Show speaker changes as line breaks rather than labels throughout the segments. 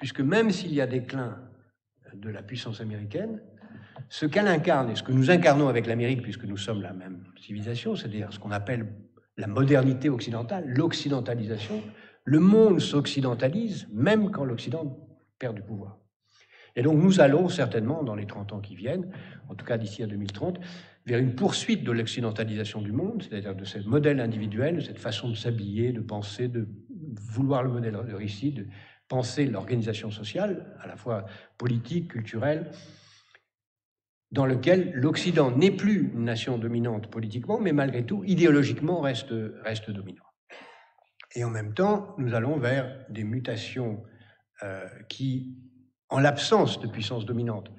puisque même s'il y a déclin de la puissance américaine, ce qu'elle incarne et ce que nous incarnons avec l'Amérique, puisque nous sommes la même civilisation, c'est-à-dire ce qu'on appelle la modernité occidentale, l'occidentalisation, le monde s'occidentalise même quand l'Occident perd du pouvoir. Et donc nous allons certainement, dans les 30 ans qui viennent, en tout cas d'ici à 2030, vers une poursuite de l'occidentalisation du monde, c'est-à-dire de ce modèle individuel, de cette façon de s'habiller, de penser, de vouloir le modèle de réussite, de penser l'organisation sociale, à la fois politique, culturelle, dans lequel l'Occident n'est plus une nation dominante politiquement, mais malgré tout, idéologiquement, reste dominant. Et en même temps, nous allons vers des mutations qui, en l'absence de puissance dominante,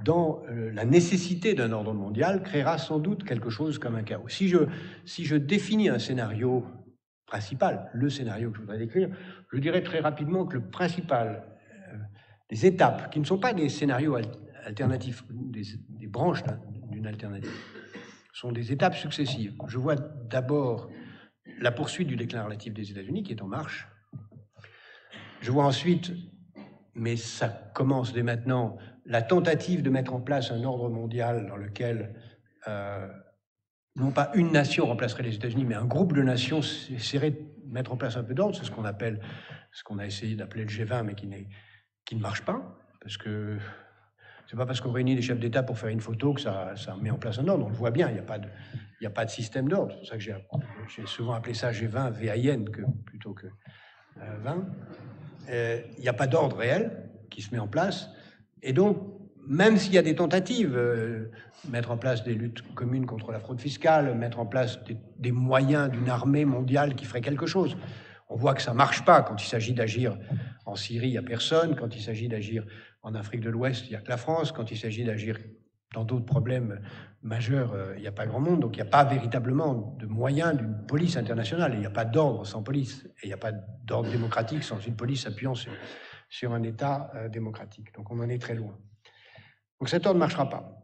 dans la nécessité d'un ordre mondial, créera sans doute quelque chose comme un chaos. Si je définis un scénario principal, le scénario que je voudrais décrire, je dirais très rapidement que le principal, des étapes, qui ne sont pas des scénarios alternatifs, des branches d'une alternative, sont des étapes successives. Je vois d'abord la poursuite du déclin relatif des États-Unis qui est en marche. Je vois ensuite, mais ça commence dès maintenant, la tentative de mettre en place un ordre mondial dans lequel non pas une nation remplacerait les États-Unis, mais un groupe de nations essaierait de mettre en place un peu d'ordre. C'est ce qu'on appelle, ce qu'on a essayé d'appeler le G20, mais qui ne marche pas, parce que c'est pas parce qu'on réunit des chefs d'État pour faire une photo que ça met en place un ordre. On le voit bien, il n'y a pas de système d'ordre. C'est pour ça que j'ai souvent appelé ça G20 VAIN plutôt que 20. Il n'y a pas d'ordre réel qui se met en place. Et donc, même s'il y a des tentatives, mettre en place des luttes communes contre la fraude fiscale, mettre en place des moyens d'une armée mondiale qui ferait quelque chose, on voit que ça ne marche pas. Quand il s'agit d'agir en Syrie, il n'y a personne. Quand il s'agit d'agir en Afrique de l'Ouest, il n'y a que la France. Quand il s'agit d'agir dans d'autres problèmes majeurs, il n'y a pas grand monde. Donc il n'y a pas véritablement de moyens d'une police internationale. Il n'y a pas d'ordre sans police. Et il n'y a pas d'ordre démocratique sans une police appuyant sur un État démocratique. Donc on en est très loin. Donc cet ordre ne marchera pas.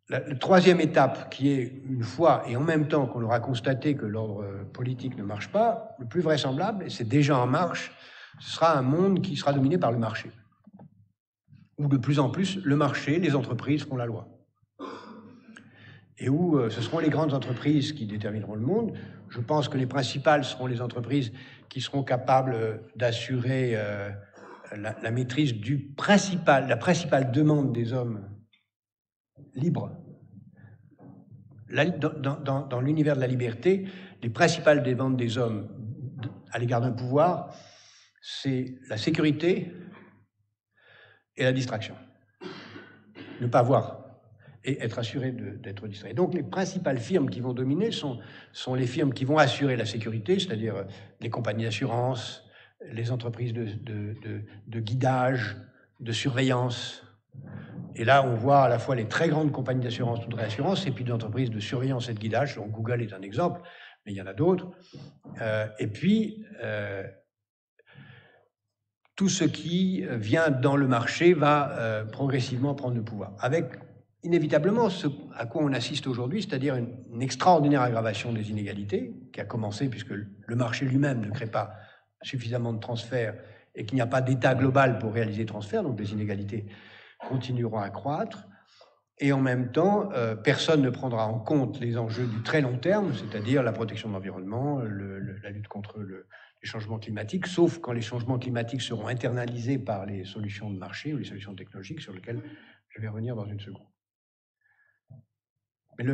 La troisième étape, qui est une fois et en même temps qu'on aura constaté que l'ordre politique ne marche pas, le plus vraisemblable, et c'est déjà en marche, ce sera un monde qui sera dominé par le marché. Où de plus en plus, le marché, les entreprises feront la loi. Et où ce seront les grandes entreprises qui détermineront le monde. Je pense que les principales seront les entreprises qui seront capables d'assurer la maîtrise la principale demande des hommes libres. Dans l'univers de la liberté, les principales demandes des hommes à l'égard d'un pouvoir, c'est la sécurité et la distraction. Ne pas voir et être assuré d'être distrait. Donc les principales firmes qui vont dominer sont les firmes qui vont assurer la sécurité, c'est-à-dire les compagnies d'assurance, les entreprises de guidage, de surveillance. Et là, on voit à la fois les très grandes compagnies d'assurance ou de réassurance et puis d'entreprises de surveillance et de guidage. Donc Google est un exemple, mais il y en a d'autres. Et puis, tout ce qui vient dans le marché va progressivement prendre le pouvoir. Avec inévitablement ce à quoi on assiste aujourd'hui, c'est-à-dire une extraordinaire aggravation des inégalités, qui a commencé puisque le marché lui-même ne crée pas suffisamment de transferts et qu'il n'y a pas d'État global pour réaliser les transferts, donc les inégalités continueront à croître. Et en même temps, personne ne prendra en compte les enjeux du très long terme, c'est-à-dire la protection de l'environnement, la lutte contre les changements climatiques, sauf quand les changements climatiques seront internalisés par les solutions de marché ou les solutions technologiques sur lesquelles je vais revenir dans une seconde. Mais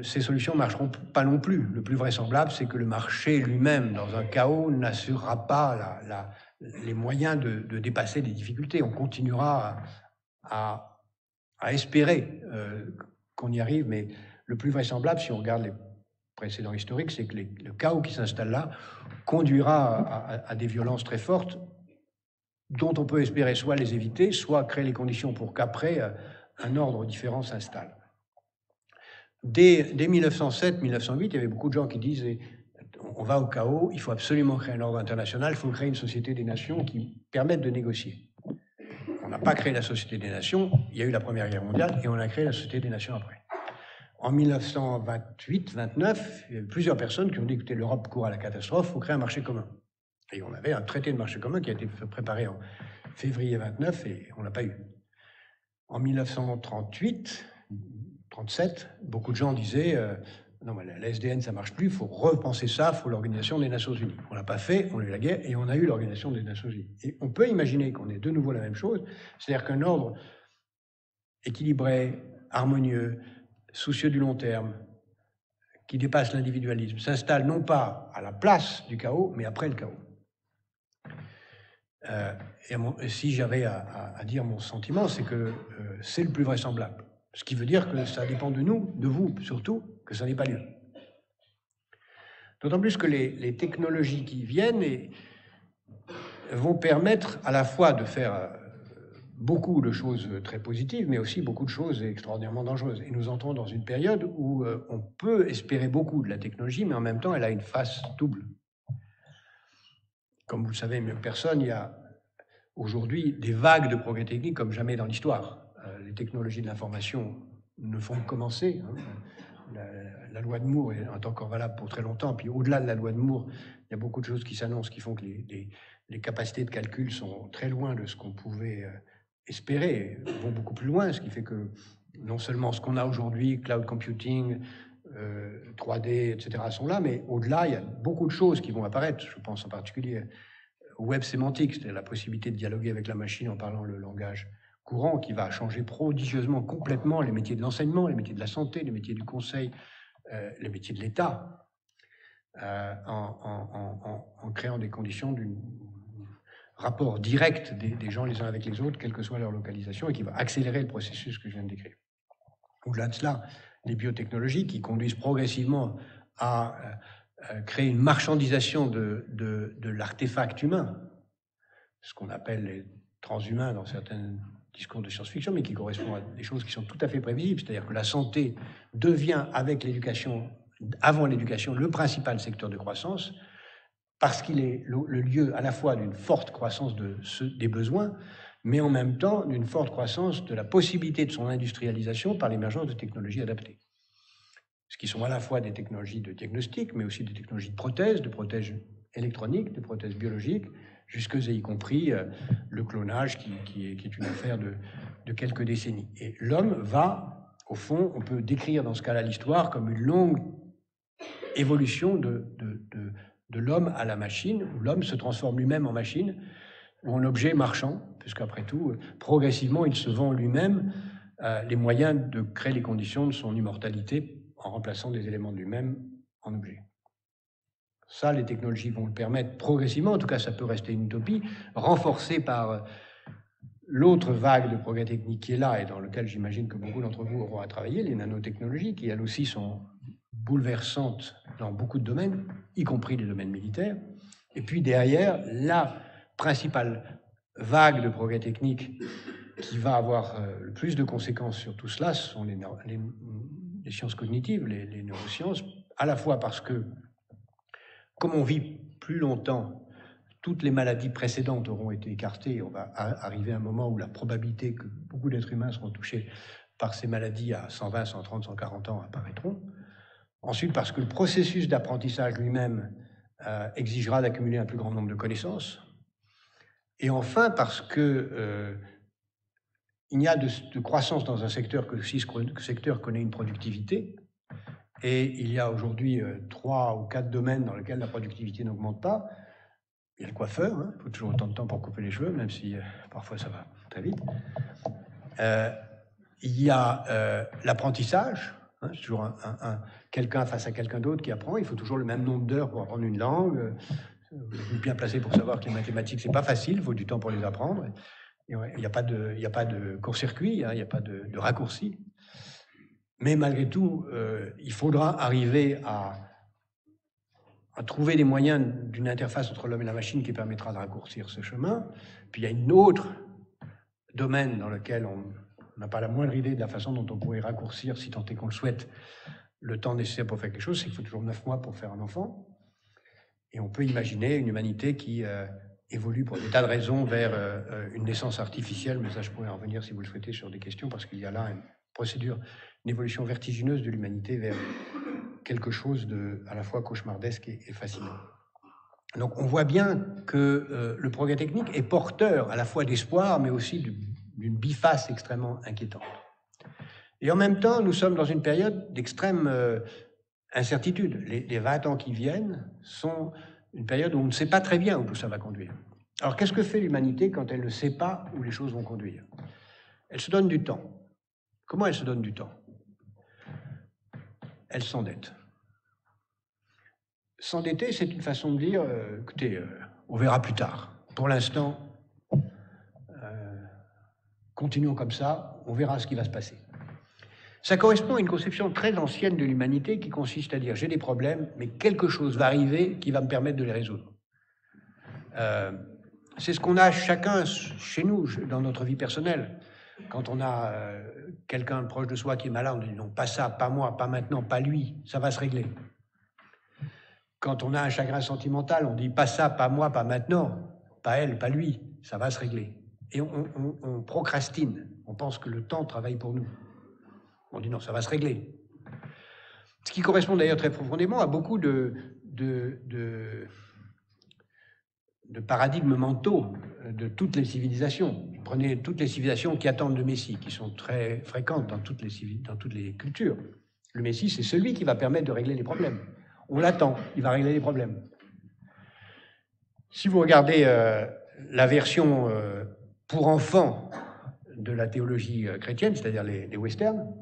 ces solutions ne marcheront pas non plus. Le plus vraisemblable, c'est que le marché lui-même, dans un chaos, n'assurera pas les moyens de dépasser les difficultés. On continuera à espérer qu'on y arrive, mais le plus vraisemblable, si on regarde les précédents historiques, c'est que le chaos qui s'installe là conduira à des violences très fortes dont on peut espérer soit les éviter, soit créer les conditions pour qu'après, un ordre différent s'installe. Dès 1907-1908, il y avait beaucoup de gens qui disaient on va au chaos, il faut absolument créer un ordre international, il faut créer une société des nations qui permette de négocier. On n'a pas créé la Société des Nations, il y a eu la Première Guerre mondiale et on a créé la Société des Nations après. En 1928-29, il y a eu plusieurs personnes qui ont dit écoutez, l'Europe court à la catastrophe, il faut créer un marché commun. Et on avait un traité de marché commun qui a été préparé en février 29 et on ne l'a pas eu. En 1938, 37, beaucoup de gens disaient non, mais la SDN, ça ne marche plus, il faut repenser ça, il faut l'Organisation des Nations Unies. On ne l'a pas fait, on a eu la guerre et on a eu l'Organisation des Nations Unies. Et on peut imaginer qu'on ait de nouveau la même chose, c'est-à-dire qu'un ordre équilibré, harmonieux, soucieux du long terme, qui dépasse l'individualisme, s'installe non pas à la place du chaos, mais après le chaos. Et si j'avais à dire mon sentiment, c'est que c'est le plus vraisemblable. Ce qui veut dire que ça dépend de nous, de vous surtout, que ça n'ait pas lieu. D'autant plus que les technologies qui viennent vont permettre à la fois de faire beaucoup de choses très positives, mais aussi beaucoup de choses extraordinairement dangereuses. Et nous entrons dans une période où on peut espérer beaucoup de la technologie, mais en même temps, elle a une face double. Comme vous le savez mieux que personne, il y a aujourd'hui des vagues de progrès techniques comme jamais dans l'histoire. Les technologies de l'information ne font que commencer. La loi de Moore est encore valable pour très longtemps. Puis au-delà de la loi de Moore, il y a beaucoup de choses qui s'annoncent, qui font que les capacités de calcul sont très loin de ce qu'on pouvait espérer, vont beaucoup plus loin, ce qui fait que non seulement ce qu'on a aujourd'hui, cloud computing, 3D, etc., sont là, mais au-delà, il y a beaucoup de choses qui vont apparaître. Je pense en particulier au web sémantique, c'est-à-dire la possibilité de dialoguer avec la machine en parlant le langage courant, qui va changer prodigieusement, complètement les métiers de l'enseignement, les métiers de la santé, les métiers du conseil, les métiers de l'État, en créant des conditions d'un rapport direct des gens les uns avec les autres, quelle que soit leur localisation, et qui va accélérer le processus que je viens de décrire. Au-delà de cela, les biotechnologies qui conduisent progressivement à créer une marchandisation de l'artefact humain, ce qu'on appelle les transhumains dans certains discours de science-fiction, mais qui correspond à des choses qui sont tout à fait prévisibles, c'est-à-dire que la santé devient, avec l'éducation, avant l'éducation, le principal secteur de croissance, parce qu'il est le lieu à la fois d'une forte croissance des besoins, mais en même temps d'une forte croissance de la possibilité de son industrialisation par l'émergence de technologies adaptées. Ce qui sont à la fois des technologies de diagnostic, mais aussi des technologies de prothèses électroniques, de prothèses biologiques, jusque et y compris le clonage qui est une affaire de quelques décennies. Et l'homme va, au fond, on peut décrire dans ce cas-là l'histoire comme une longue évolution de l'homme à la machine, où l'homme se transforme lui-même en machine, ou en objet marchand, puisqu'après tout, progressivement, il se vend lui-même les moyens de créer les conditions de son immortalité en remplaçant des éléments de lui-même en objets. Ça, les technologies vont le permettre progressivement, en tout cas ça peut rester une utopie, renforcée par l'autre vague de progrès technique qui est là et dans lequel j'imagine que beaucoup d'entre vous auront à travailler, les nanotechnologies, qui elles aussi sont bouleversantes dans beaucoup de domaines, y compris les domaines militaires. Et puis derrière, la principale vague de progrès technique qui va avoir le plus de conséquences sur tout cela, ce sont les sciences cognitives, les neurosciences, à la fois parce que, comme on vit plus longtemps, toutes les maladies précédentes auront été écartées. On va arriver à un moment où la probabilité que beaucoup d'êtres humains seront touchés par ces maladies à 120, 130, 140 ans apparaîtront. Ensuite, parce que le processus d'apprentissage lui-même exigera d'accumuler un plus grand nombre de connaissances. Et enfin, parce que il n'y a de croissance dans un secteur que si ce secteur connaît une productivité. Et il y a aujourd'hui 3 ou 4 domaines dans lesquels la productivité n'augmente pas. Il y a le coiffeur, il faut toujours autant de temps pour couper les cheveux, même si parfois ça va très vite. Il y a l'apprentissage, c'est toujours quelqu'un face à quelqu'un d'autre qui apprend. Il faut toujours le même nombre d'heures pour apprendre une langue. Vous êtes bien placé pour savoir que les mathématiques, c'est pas facile, il faut du temps pour les apprendre. Il n'y a pas de court-circuit, il n'y a pas de raccourci. Mais malgré tout, il faudra arriver à trouver des moyens d'une interface entre l'homme et la machine qui permettra de raccourcir ce chemin. Puis il y a un autre domaine dans lequel on n'a pas la moindre idée de la façon dont on pourrait raccourcir, si tant est qu'on le souhaite, le temps nécessaire pour faire quelque chose, c'est qu'il faut toujours 9 mois pour faire un enfant. Et on peut imaginer une humanité qui évolue pour des tas de raisons vers une naissance artificielle, mais ça je pourrais en revenir si vous le souhaitez sur des questions, parce qu'il y a là une procédure, une évolution vertigineuse de l'humanité vers quelque chose de à la fois cauchemardesque et fascinant. Donc on voit bien que le progrès technique est porteur à la fois d'espoir, mais aussi d'une biface extrêmement inquiétante. Et en même temps, nous sommes dans une période d'extrême incertitude. Les 20 ans qui viennent sont une période où on ne sait pas très bien où tout ça va conduire. Alors qu'est-ce que fait l'humanité quand elle ne sait pas où les choses vont conduire? Elle se donne du temps. Comment elle se donne du temps? Elle s'endette. S'endetter, c'est une façon de dire, écoutez, on verra plus tard. Pour l'instant, continuons comme ça, on verra ce qui va se passer. Ça correspond à une conception très ancienne de l'humanité qui consiste à dire, j'ai des problèmes, mais quelque chose va arriver qui va me permettre de les résoudre. C'est ce qu'on a chacun chez nous, dans notre vie personnelle. Quand on a quelqu'un proche de soi qui est malade, on dit non, pas ça, pas moi, pas maintenant, pas lui, ça va se régler. Quand on a un chagrin sentimental, on dit pas ça, pas moi, pas maintenant, pas elle, pas lui, ça va se régler. Et on procrastine, on pense que le temps travaille pour nous. On dit non, ça va se régler. Ce qui correspond d'ailleurs très profondément à beaucoup de paradigmes mentaux de toutes les civilisations. Prenez toutes les civilisations qui attendent le Messie, qui sont très fréquentes dans toutes les cultures. Le Messie, c'est celui qui va permettre de régler les problèmes. On l'attend, il va régler les problèmes. Si vous regardez la version pour enfants de la théologie chrétienne, c'est-à-dire les westerns,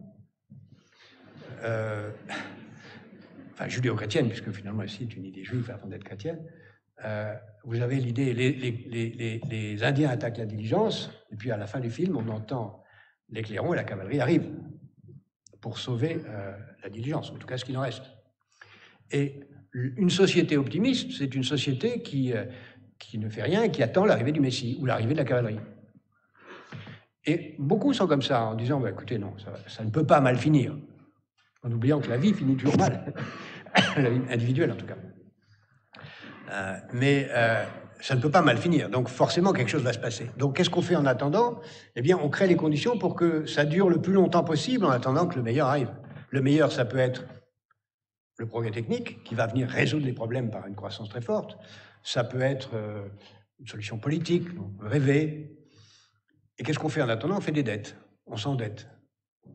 enfin judéo-chrétienne, puisque finalement ici c'est une idée juive avant d'être chrétienne, vous avez l'idée, les Indiens attaquent la diligence, et puis à la fin du film, on entend les clairons et la cavalerie arrivent pour sauver la diligence, en tout cas ce qu'il en reste. Et une société optimiste, c'est une société qui ne fait rien et qui attend l'arrivée du Messie ou l'arrivée de la cavalerie. Et beaucoup sont comme ça, en disant bah, écoutez, non, ça ne peut pas mal finir, en oubliant que la vie finit toujours mal, la vie individuelle en tout cas. Mais ça ne peut pas mal finir, donc forcément quelque chose va se passer. Donc qu'est-ce qu'on fait en attendant? Eh bien, on crée les conditions pour que ça dure le plus longtemps possible en attendant que le meilleur arrive. Le meilleur, ça peut être le progrès technique, qui va venir résoudre les problèmes par une croissance très forte. Ça peut être une solution politique, on peut rêver. Et qu'est-ce qu'on fait en attendant? On fait des dettes, on s'endette.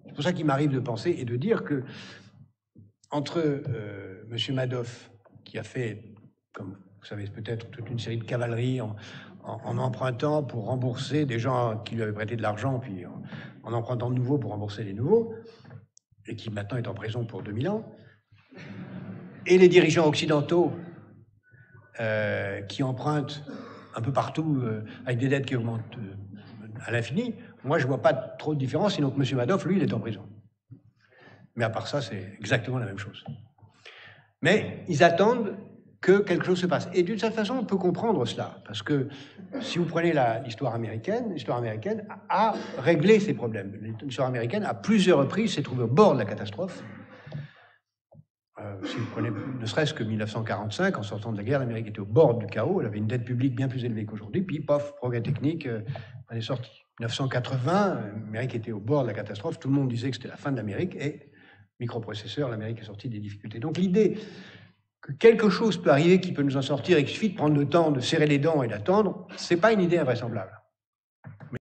C'est pour ça qu'il m'arrive de penser et de dire que entre M. Madoff, qui a fait, comme vous savez peut-être, toute une série de cavaleries en empruntant pour rembourser des gens qui lui avaient prêté de l'argent, puis en empruntant de nouveau pour rembourser les nouveaux, et qui maintenant est en prison pour 2000 ans, et les dirigeants occidentaux qui empruntent un peu partout avec des dettes qui augmentent à l'infini, moi je ne vois pas trop de différence, sinon que M. Madoff, lui, il est en prison. Mais à part ça, c'est exactement la même chose. Mais ils attendent que quelque chose se passe. Et d'une certaine façon, on peut comprendre cela, parce que si vous prenez l'histoire américaine a réglé ces problèmes. L'histoire américaine, à plusieurs reprises, s'est trouvée au bord de la catastrophe. Si vous prenez ne serait-ce que 1945, en sortant de la guerre, l'Amérique était au bord du chaos, elle avait une dette publique bien plus élevée qu'aujourd'hui, puis pof, progrès technique, elle est sortie. 1980, l'Amérique était au bord de la catastrophe, tout le monde disait que c'était la fin de l'Amérique, et microprocesseur, l'Amérique est sortie des difficultés. Donc l'idée que quelque chose peut arriver qui peut nous en sortir et qu'il suffit de prendre le temps de serrer les dents et d'attendre, c'est pas une idée invraisemblable.